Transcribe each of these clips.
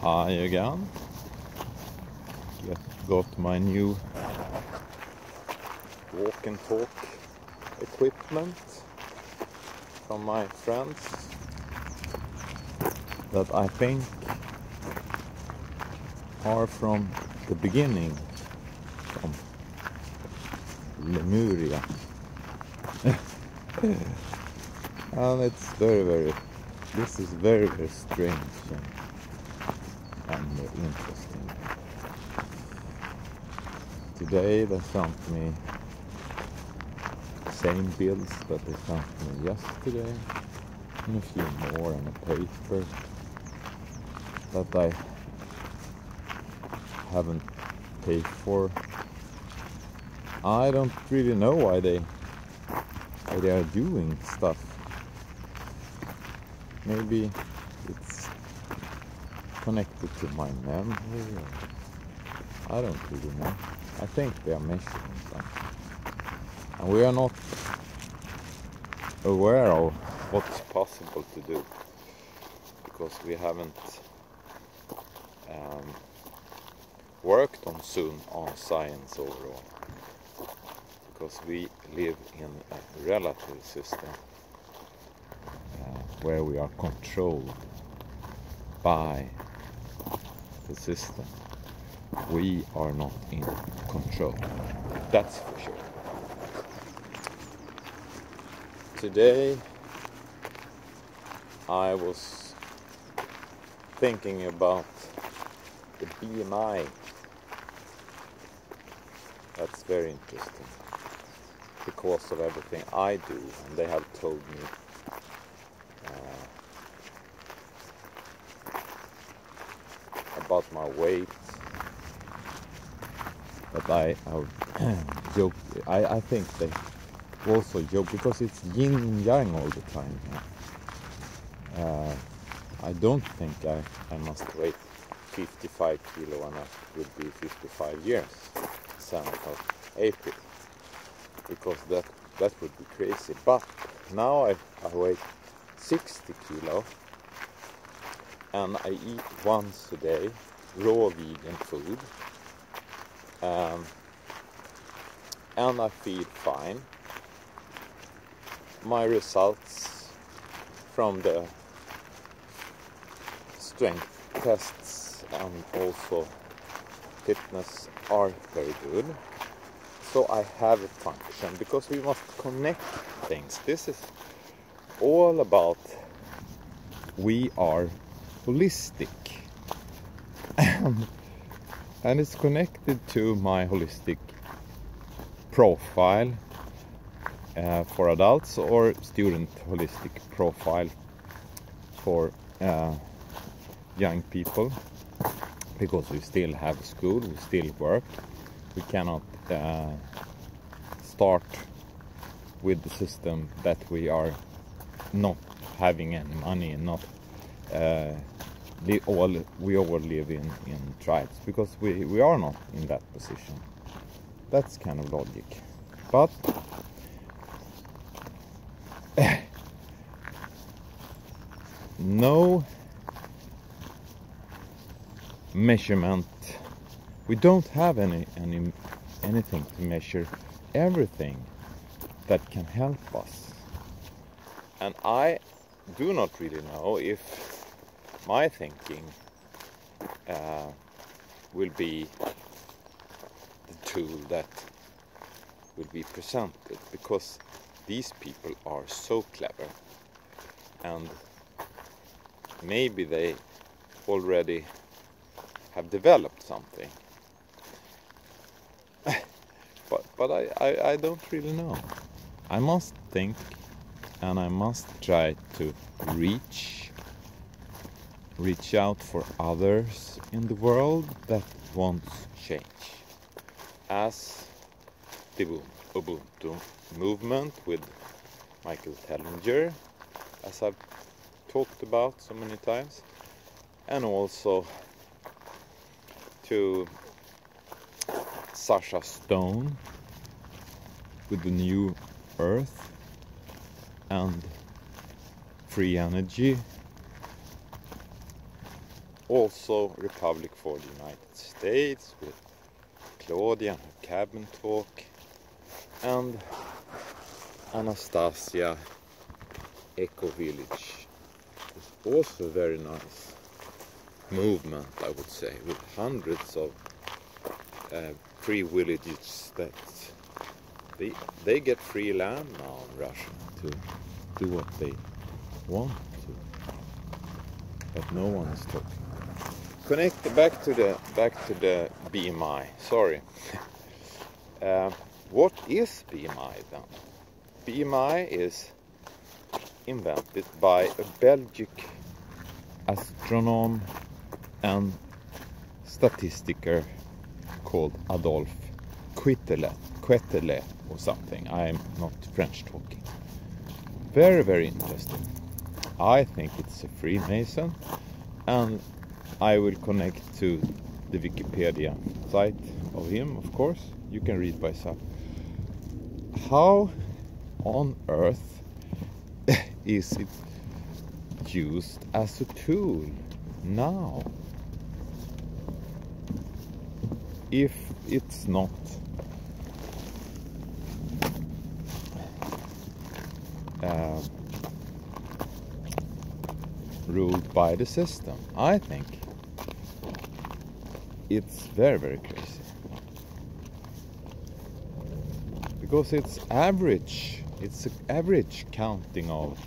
Hi again. Got my new walk and talk equipment from my friends that I think are from the beginning, from Lemuria. And it's this is very strange and interesting. Today they sent me the same bills that they sent me yesterday, and a few more on a paper that I haven't paid for. I don't really know why they are doing stuff. Maybe it's connected to my memory, or I don't really know. I think they are measuring something, and we are not aware of what's possible to do because we haven't worked on science overall, because we live in a relative system where we are controlled by the system. We are not in control, that's for sure. Today I was thinking about the BMI. That's very interesting because of everything I do, and they have told me about my weight, but I joke. I think they also joke because it's yin and yang all the time. I don't think I must weigh 55 kilo and I will be 55 years, 7th of April, because that would be crazy. But now I weigh 60 kilo and I eat once a day raw vegan food, and I feel fine. My results from the strength tests and also fitness are very good. So I have a function, because we must connect things. This is all about we are holistic. And it's connected to my holistic profile for adults, or student holistic profile for young people, because we still have school, we still work. We cannot start with the system that we are not having any money and not we all live in tribes, because we are not in that position. That's kind of logic. But no measurement. We don't have anything to measure everything that can help us. And I do not really know if my thinking will be the tool that will be presented, because these people are so clever, and maybe they already have developed something. But I don't really know. I must think, and I must try to reach out for others in the world that wants change. As the Ubuntu movement with Michael Tellinger, as I've talked about so many times, and also to Sasha Stone with the New Earth and free energy, also Republic for the United States with Claudia and her cabin talk, and Anastasia Eco Village is also a very nice movement, I would say, with hundreds of free villages that they get free land now in Russia to do what they want to, but no one is talking. Connect back to the BMI. Sorry. What is BMI then? BMI is invented by a Belgian astronomer and statistician called Adolphe Quetelet or something. I'm not French talking. Very, very interesting. I think it's a Freemason, and I will connect to the Wikipedia site of him, of course. You can read by yourself. How on earth is it used as a tool now, if it's not ruled by the system? I think it's very, very crazy, because it's an average counting of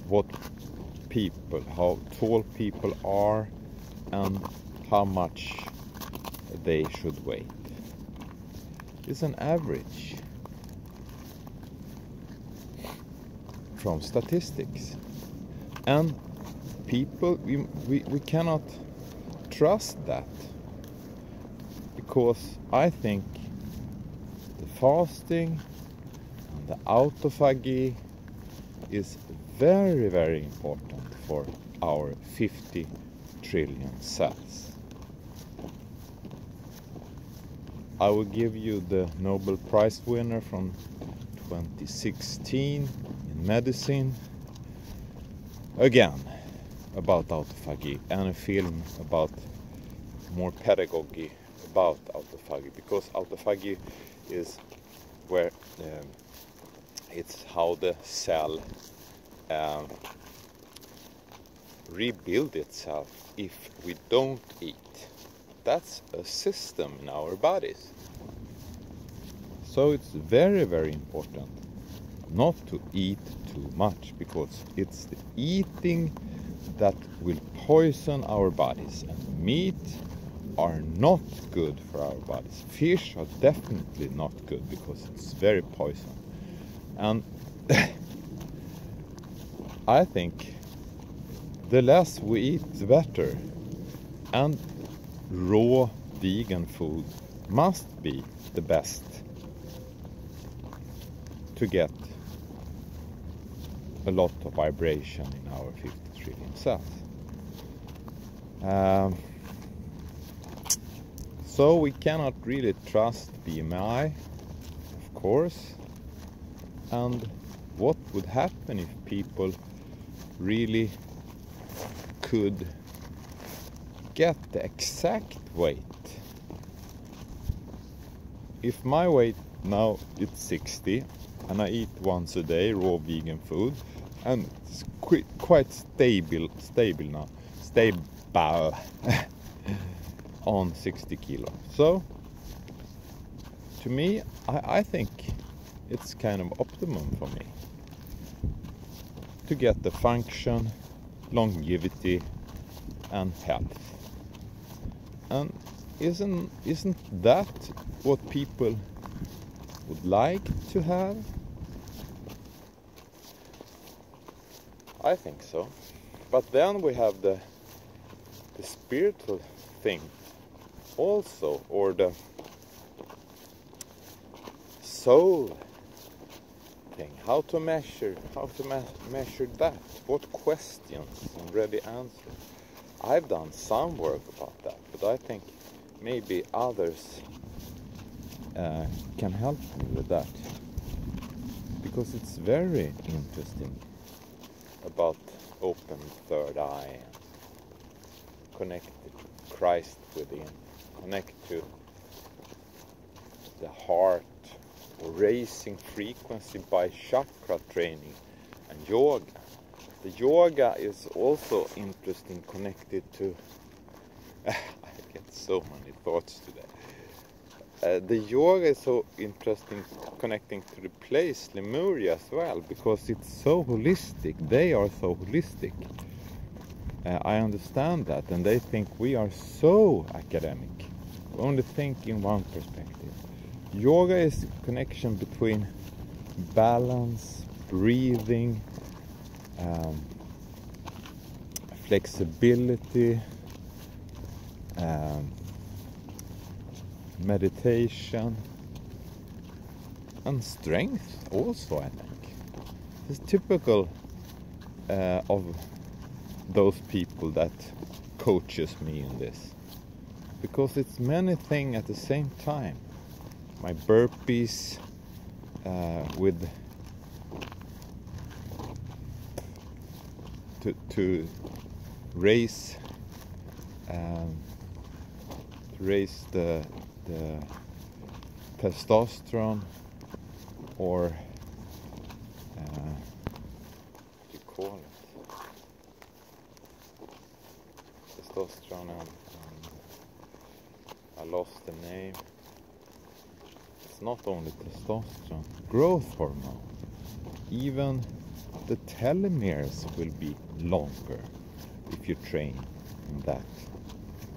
what people, how tall people are and how much they should weigh. It's an average from statistics, and people, we cannot trust that, because I think the fasting and the autophagy is very, very important for our 50 trillion cells. I will give you the Nobel Prize winner from 2016 in medicine again about autophagy, and a film about more pedagogy about autophagy, because autophagy is where it's how the cell rebuild itself if we don't eat. That's a system in our bodies. So it's very, very important not to eat too much, because it's the eating that will poison our bodies, and meat are not good for our bodies. Fish are definitely not good because it's very poison. And I think the less we eat, the better. And raw vegan food must be the best to get a lot of vibration in our 50 trillion cells. So we cannot really trust BMI, of course. And what would happen if people really could get the exact weight? If my weight now is 60 and I eat once a day raw vegan food, and it's quite stable now, stable on 60 kilos. So to me, I think it's kind of optimum for me to get the function, longevity and health. And isn't that what people would like to have? I think so. But then we have the spiritual thing also, or the soul thing. How to measure that? What questions and ready answers? I've done some work about that, but I think maybe others can help me with that, because it's very interesting about open third eye, and connect to Christ within, connect to the heart, or raising frequency by chakra training and yoga. The yoga is also interesting, connected to I get so many thoughts today. The yoga is so interesting, connecting to the place Lemuria as well, because it's so holistic. They are so holistic. I understand that, and they think we are so academic. We only think in one perspective. Yoga is connection between balance, breathing, flexibility, meditation, and strength also, I think. It's typical of those people that coaches me in this, because it's many things at the same time. My burpees with to raise the testosterone, or what do you call it? Testosterone and I lost the name. It's not only testosterone, growth hormone. Even the telomeres will be longer if you train in that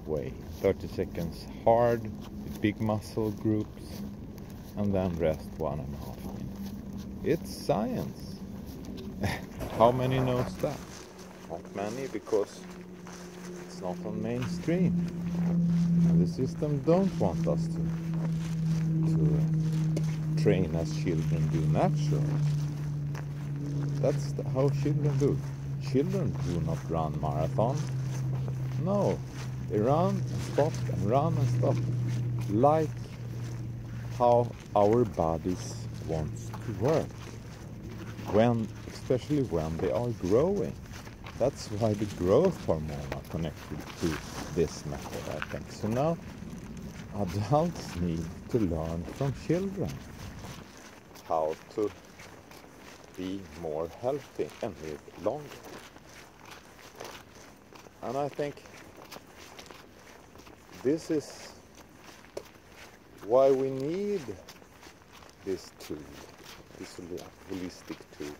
way. 30 seconds hard with big muscle groups, and then rest 1.5 minutes. It's science. How many knows that? Not many, because it's not on mainstream. And the system don't want us to train as children do naturally. That's how children do. Children do not run marathon. No, they run and stop and run and stop, like how our bodies want to work, especially when they are growing. That's why the growth hormone are connected to this method, I think. So now adults need to learn from children how to be more healthy and live longer. And I think this is why we need this tool, this holistic tool,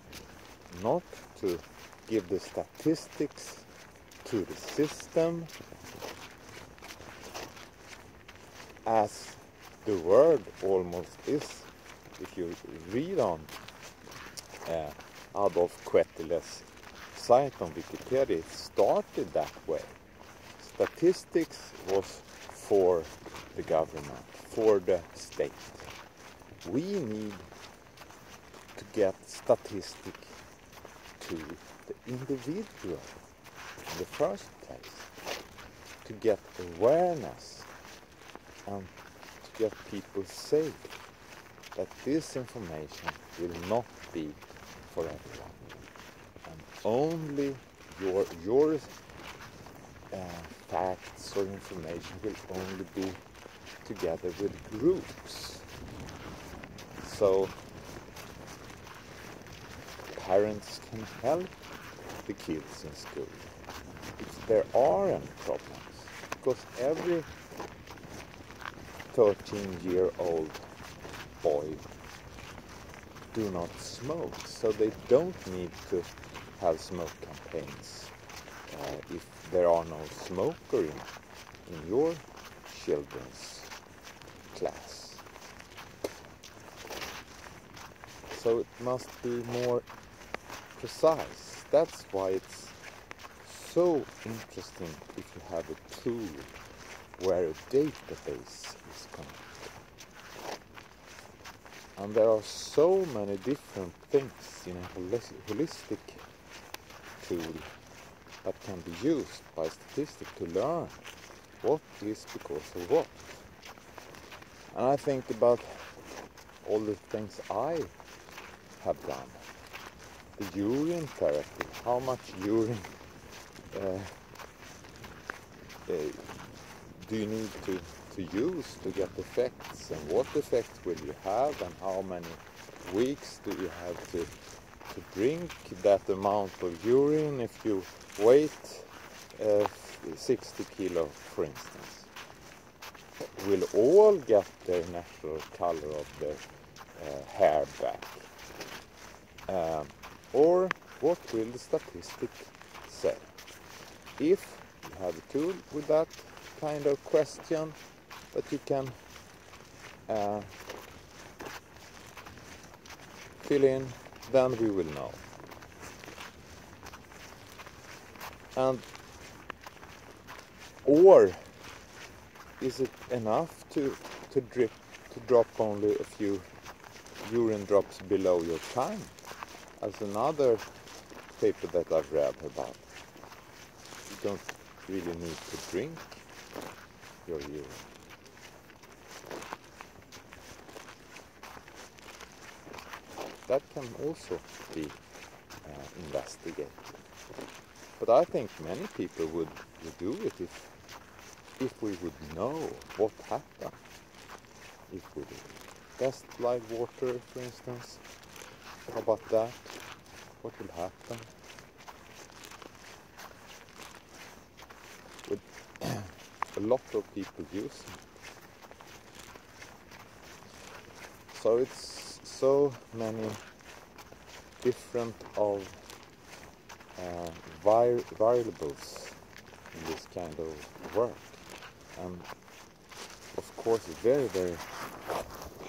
not to give the statistics to the system, as the word almost is. If you read on Adolphe Quetelet's site on Wikipedia, it started that way. Statistics was for the government, for the state. We need to get statistics to the individual in the first place, to get awareness and to get people safe, that this information will not be for everyone, and only your facts or information will only be together with groups. So parents can help the kids in school if there are any problems, because every 13-year-old boy do not smoke, so they don't need to have smoke campaigns if there are no smoker in your children's class. So it must be more precise. That's why it's so interesting if you have a tool where a database is connected. And there are so many different things in a holistic tool that can be used by statistics to learn what is because of what. And I think about all the things I have done. the urine therapy. How much urine do you need to use to get effects, and what effects will you have, and how many weeks do you have to drink that amount of urine if you weigh 60 kilo, for instance? Will all get their natural color of their hair back? Or what will the statistic say? If you have a tool with that kind of question that you can fill in, then we will know. And or is it enough to drop only a few urine drops below your tongue, as another paper that I've read about? You don't really need to drink your urine. That can also be investigated. But I think many people would do it if we would know what happened. If we did test live water, for instance. How about that? What will happen? With a lot of people using it. So it's so many different of variables in this kind of work, and of course it's very, very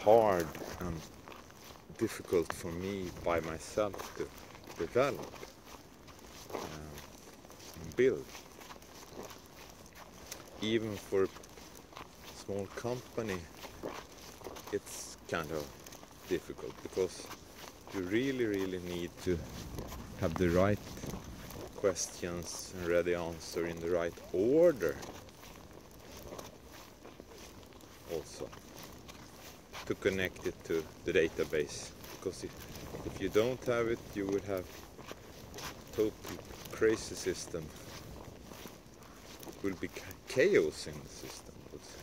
hard and difficult for me by myself to develop and build. Even for a small company it's kind of difficult, because you really need to have the right questions and ready answer in the right order also to connect it to the database, because if you don't have it, you will have total crazy system. It will be chaos in the system, I would say.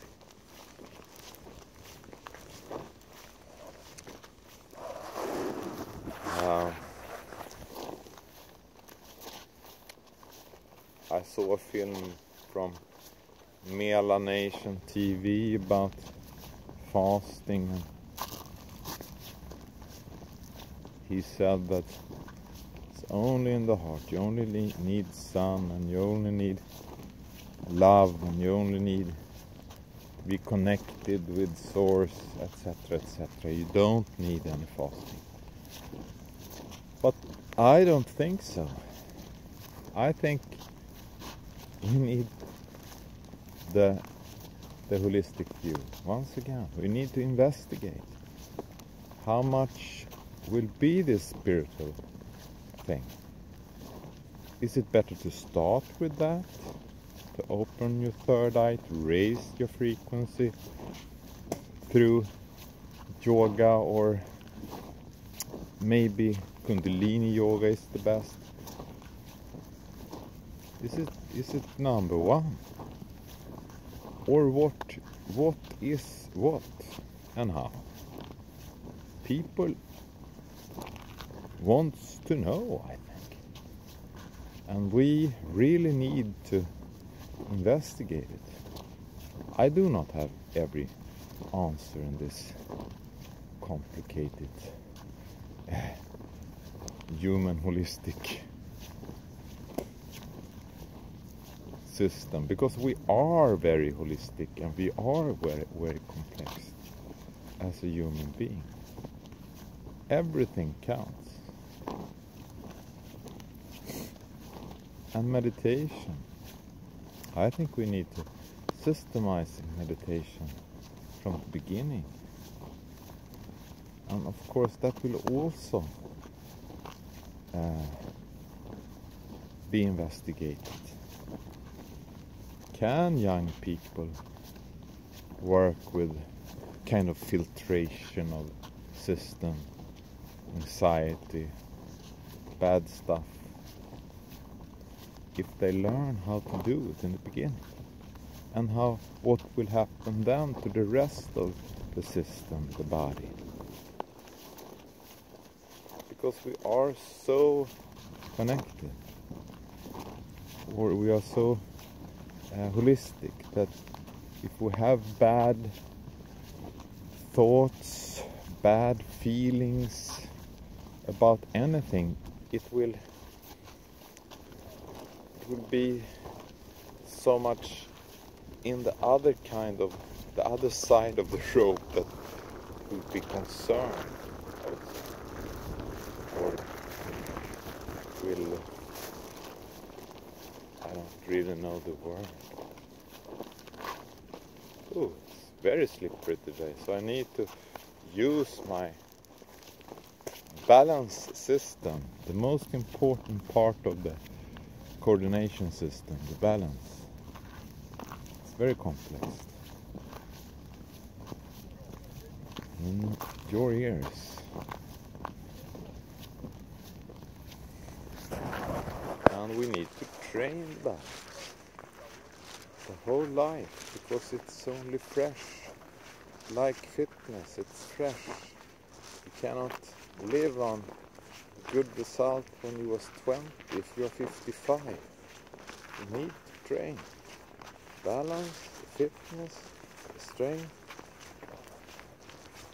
I saw a film from Melanation TV about fasting, and he said that it's only in the heart. You only need sun, and you only need love, and you only need to be connected with source, etc., etc. You don't need any fasting. But I don't think so. I think we need the holistic view. Once again, we need to investigate how much will be this spiritual thing. Is it better to start with that, to open your third eye, to raise your frequency through yoga, or maybe Kundalini yoga is the best? Is it number one? Or what is what and how? People wants to know, I think. And we really need to investigate it. I do not have every answer in this complicated human holistic system, because we are very holistic and we are very, very complex as a human being. Everything counts. And meditation, I think we need to systemize meditation from the beginning. And of course that will also be investigated. Can young people work with kind of filtration of system, anxiety, bad stuff if they learn how to do it in the beginning, and what will happen then to the rest of the system, the body. Because we are so connected, or we are so holistic, that if we have bad thoughts, bad feelings about anything, it will be so much in the other side of the rope that will be concerned, or will, I don't really know the word. Oh, it's very slippery today, so I need to use my balance system, the most important part of the coordination system, the balance. It's very complex. In your ears. And we need to train that the whole life, because it's only fresh. Like fitness, it's fresh. You cannot live on good result when you was 20 if you're 55. You need to train. Balance, fitness, strength,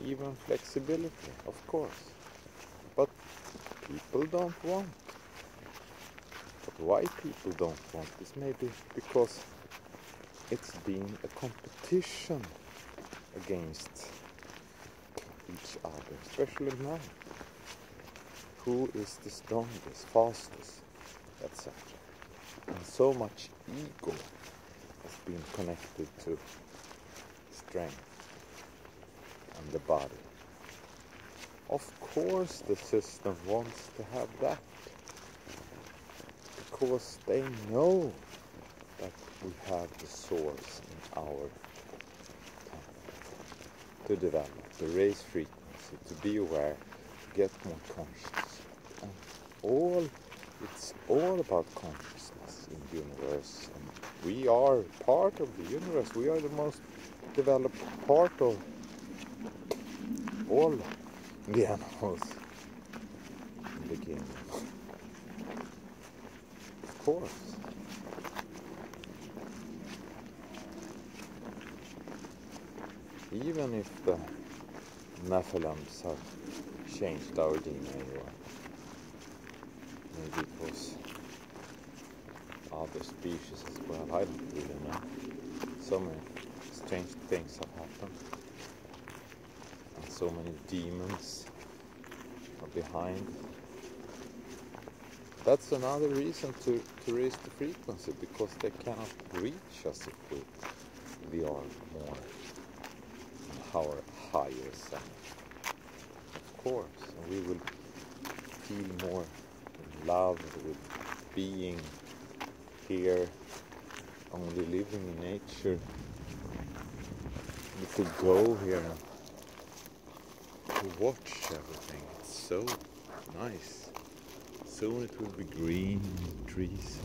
even flexibility, of course. But people don't want. But why people don't want is maybe because it's been a competition against each other, especially men. Who is the strongest, fastest, etc. And so much ego has been connected to strength and the body. Of course the system wants to have that, because they know that we have the source in our temple to develop, to raise frequency, to be aware, to get more conscious. And it's all about consciousness in the universe. And we are part of the universe. We are the most developed part of all the animals in the beginning. Of course. Even if the Nephilims have changed our DNA, or maybe it was other species as well, I don't really know. So many strange things have happened, and so many demons are behind. That's another reason to raise the frequency, because they cannot reach us if we are more our higher self. Of course, and we will feel more in love with being here, only living in nature. We could go here and to watch everything. It's so nice. Soon it will be green trees.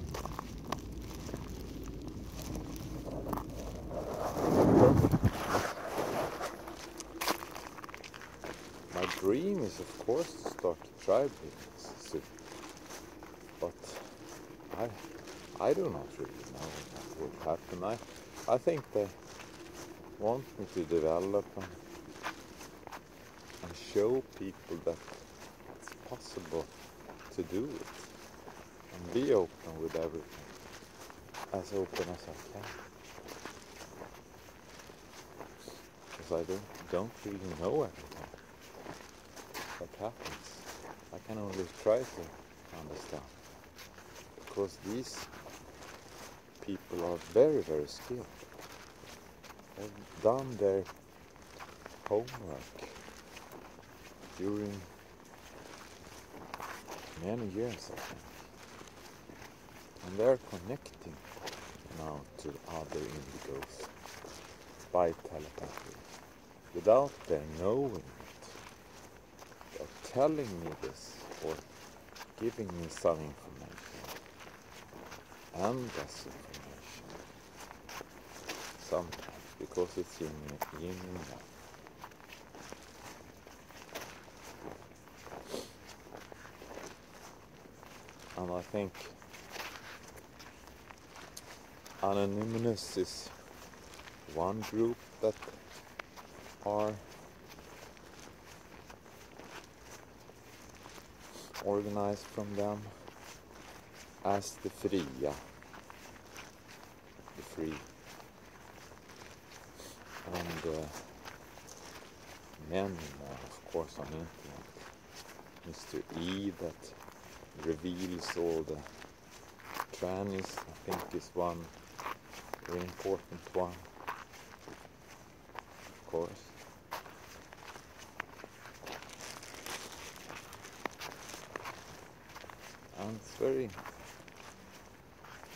My dream is, of course, to start a tribe business soon. But I do not really know what will happen. I think they want me to develop and show people that it's possible to do it, and be open with everything, as open as I can, because I don't really know everything that happens. I can only try to understand, because these people are very, very skilled. They've done their homework during many years, I think. And they're connecting now to other indigos by telepathy, without their knowing it. They're telling me this, or giving me some information and disinformation sometimes, because it's yin and yang. And I think anonymous is one group that are organized from them as the fria, the free, and many more, of course, on internet. Mr. E that reveals all the trannies, I think, is one very important one, of course. And it's very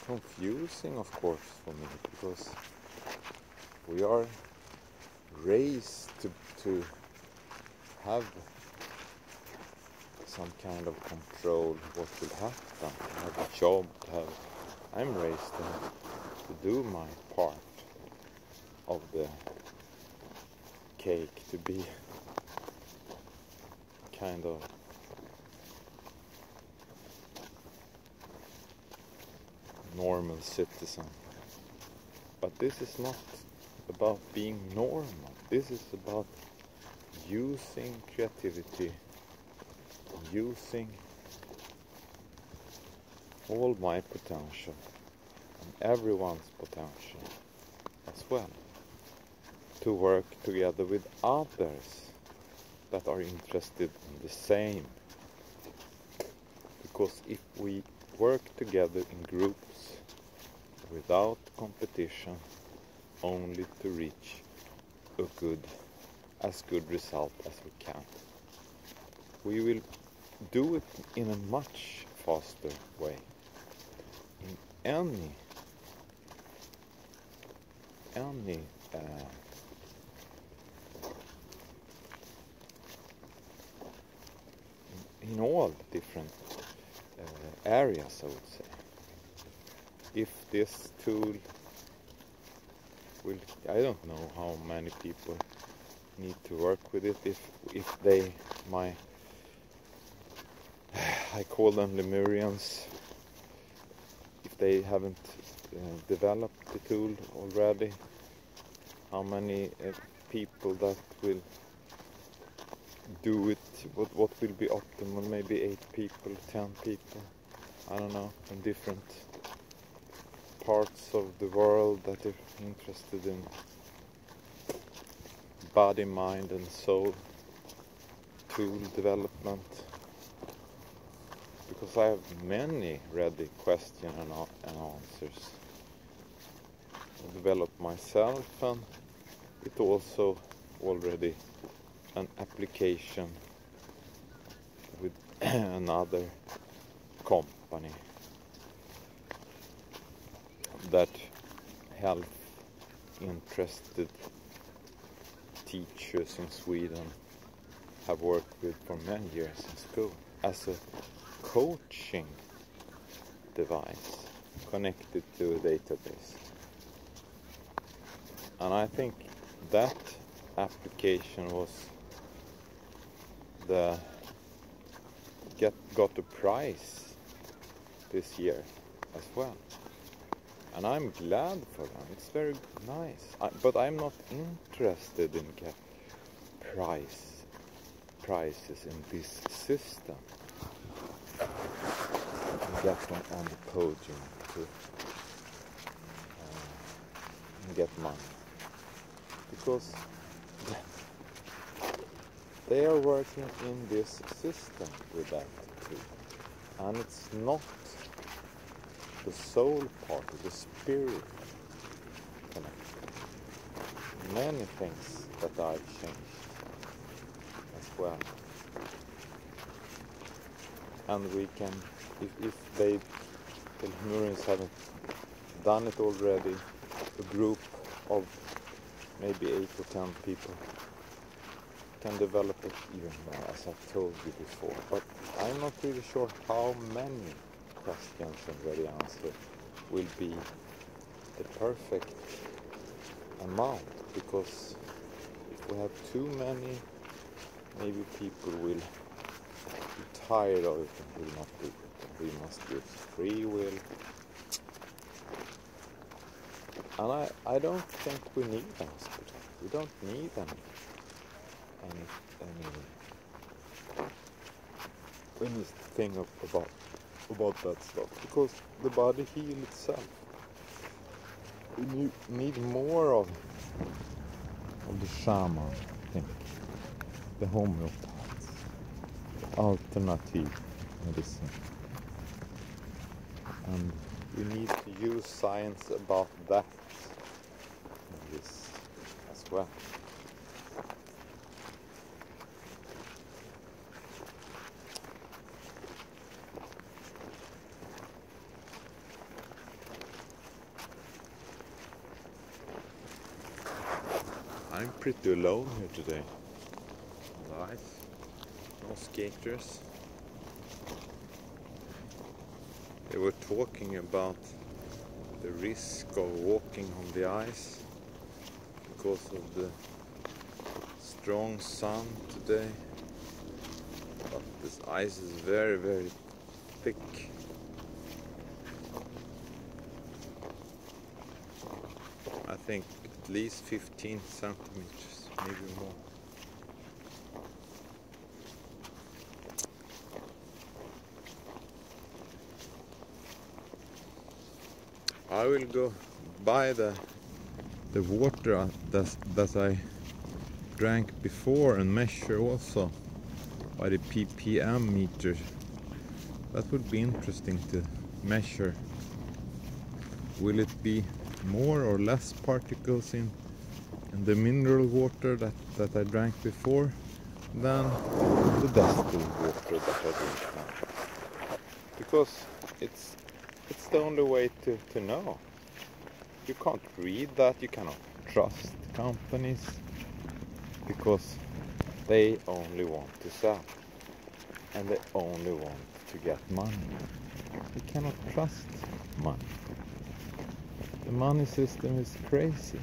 confusing, of course, for me, because we are raised to have some kind of control what will happen, to have a job, I'm raised to do my part of the cake, to be kind of normal citizen. But this is not about being normal. This is about using creativity, using all my potential and everyone's potential as well, to work together with others that are interested in the same. Because if we work together in groups without competition, only to reach as good result as we can, we will do it in a much faster way. In any in all different areas, I would say. If this tool will, I don't know how many people need to work with it, if they, I call them Lemurians, if they haven't developed the tool already, how many people that will do it, what will be optimal, maybe 8 people, 10 people, I don't know, from different parts of the world that are interested in body, mind and soul tool development. Because I have many ready questions and answers. I developed myself, and it also already an application with another company that health interested teachers in Sweden have worked with for many years in school as a coaching device connected to a database. And I think that application was got a prize this year as well, and I'm glad for them. It's very nice, but I'm not interested in get prizes in this system. Get them on the podium to get money, because they are working in this system with that too. And it's not the soul part, the spirit connection. Many things that I've changed as well. And we can, if the Lemurians haven't done it already, a group of maybe 8 or 10 people can develop it even more, as I've told you before. But I'm not really sure how many questions and ready answer will be the perfect amount, because if we have too many, maybe people will be tired of it and will not do it. We must use free will. And I don't think we need a hospital. We don't need any anything about that stuff, because the body heals itself. We need more of the shaman, I think, the homeopaths, the alternative medicine, and we need to use science about that in this as well. I'm pretty alone here today on the ice. No skaters. They were talking about the risk of walking on the ice because of the strong sun today. But this ice is very, very thick. I think at least 15 centimeters, maybe more. I will go buy the water that I drank before and measure also by the ppm meter. That would be interesting to measure. Will it be more or less particles in the mineral water that I drank before than the distilled water that I drink now? Because it's the only way to know. You can't read that, you cannot trust companies, because they only want to sell and they only want to get money. You cannot trust money. The money system is crazy.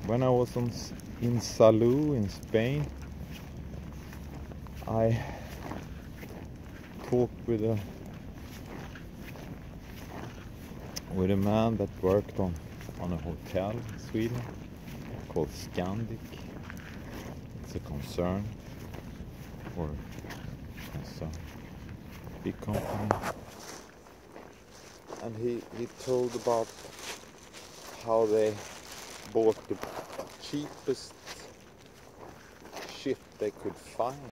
When I was in Salou in Spain, I talked with a man that worked on a hotel in Sweden called Scandic. It's a concern, or concern, big company. And he told about how they bought the cheapest ship they could find